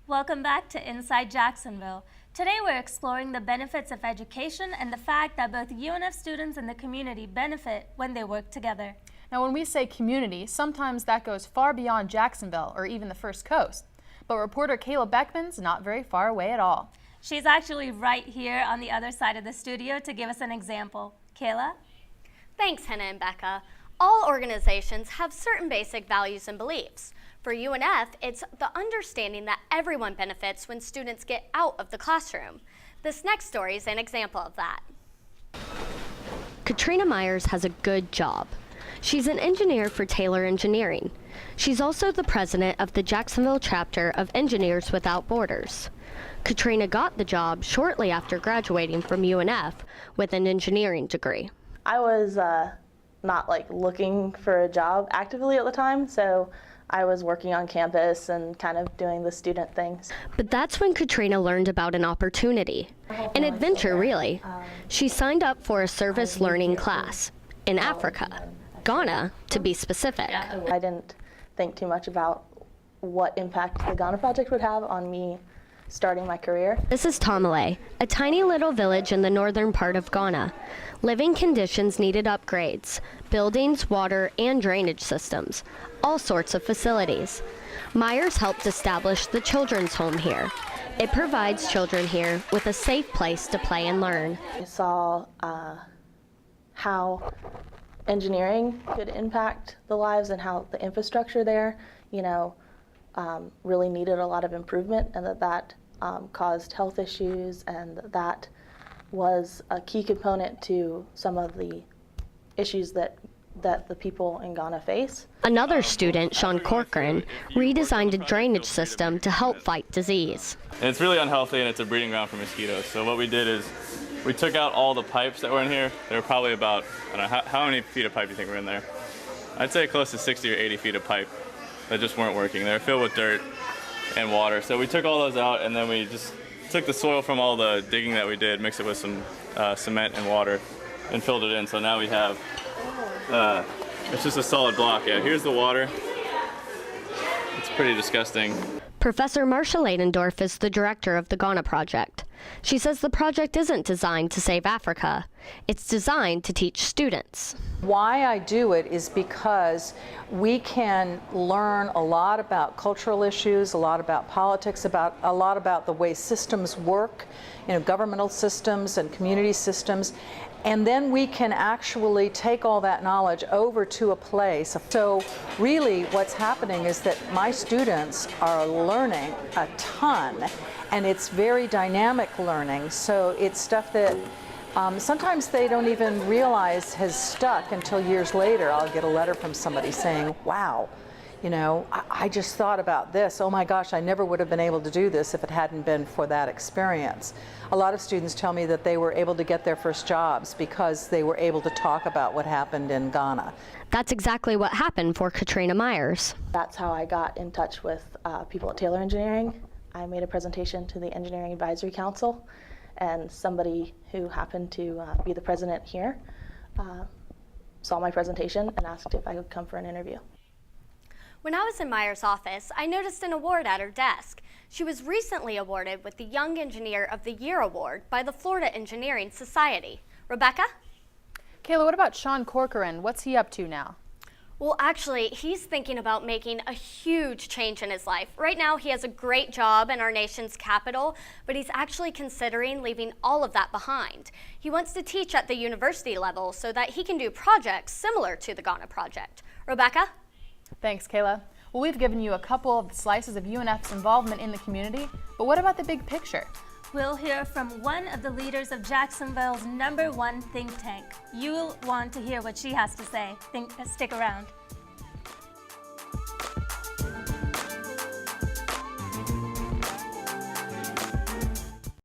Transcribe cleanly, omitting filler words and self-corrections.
Welcome back to Inside Jacksonville. Today we're exploring the benefits of education and the fact that both UNF students and the community benefit when they work together. Now when we say community, sometimes that goes far beyond Jacksonville or even the First Coast. But reporter Kayla Beckman's not very far away at all. She's actually right here on the other side of the studio to give us an example. Kayla? Thanks, Hannah and Becca. All organizations have certain basic values and beliefs. For UNF, it's the understanding that everyone benefits when students get out of the classroom. This next story is an example of that. Katrina Myers has a good job. She's an engineer for Taylor Engineering. She's also the president of the Jacksonville chapter of Engineers Without Borders. Katrina got the job shortly after graduating from UNF with an engineering degree. I was not looking for a job actively at the time, so I was working on campus and kind of doing the student things. But that's when Katrina learned about an opportunity, an adventure really. She signed up for a service learning class in Africa, Ghana to be specific. I didn't think too much about what impact the Ghana project would have on me starting my career. This is Tamale, a tiny little village in the northern part of Ghana. Living conditions needed upgrades, buildings, water, and drainage systems, all sorts of facilities. Myers helped establish the children's home here. It provides children here with a safe place to play and learn. I saw how engineering could impact the lives and how the infrastructure there, really needed a lot of improvement, and that caused health issues, and that was a key component to some of the issues that the people in Ghana face. Another student, Sean Corcoran, redesigned a drainage system to help fight disease. And it's really unhealthy, and it's a breeding ground for mosquitoes. So what we did is we took out all the pipes that were in here. There were probably about, I don't know, how many feet of pipe do you think were in there? I'd say close to 60 or 80 feet of pipe that just weren't working. They were filled with dirt and water. So we took all those out, and then we just took the soil from all the digging that we did, mixed it with some cement and water, and filled it in. So now we have, it's just a solid block. Yeah, here's the water. It's pretty disgusting. Professor Marcia Ladendorf is the director of the Ghana project. She says the project isn't designed to save Africa. It's designed to teach students. Why I do it is because we can learn a lot about cultural issues, a lot about politics, a lot about the way systems work, governmental systems and community systems. And then we can actually take all that knowledge over to a place. So really what's happening is that my students are learning a ton, and it's very dynamic learning. So it's stuff that sometimes they don't even realize has stuck until years later. I'll get a letter from somebody saying, wow, I just thought about this. Oh my gosh, I never would have been able to do this if it hadn't been for that experience. A lot of students tell me that they were able to get their first jobs because they were able to talk about what happened in Ghana. That's exactly what happened for Katrina Myers. That's how I got in touch with people at Taylor Engineering. I made a presentation to the Engineering Advisory Council, and somebody who happened to be the president here saw my presentation and asked if I could come for an interview. When I was in Myers' office, I noticed an award at her desk. She was recently awarded with the Young Engineer of the Year Award by the Florida Engineering Society. Rebecca? Kayla, what about Sean Corcoran? What's he up to now? Well, actually, he's thinking about making a huge change in his life. Right now, he has a great job in our nation's capital, but he's actually considering leaving all of that behind. He wants to teach at the university level so that he can do projects similar to the Ghana project. Rebecca? Thanks, Kayla. Well, we've given you a couple of slices of UNF's involvement in the community, but what about the big picture? We'll hear from one of the leaders of Jacksonville's #1 think tank. You'll want to hear what she has to say. Stick around.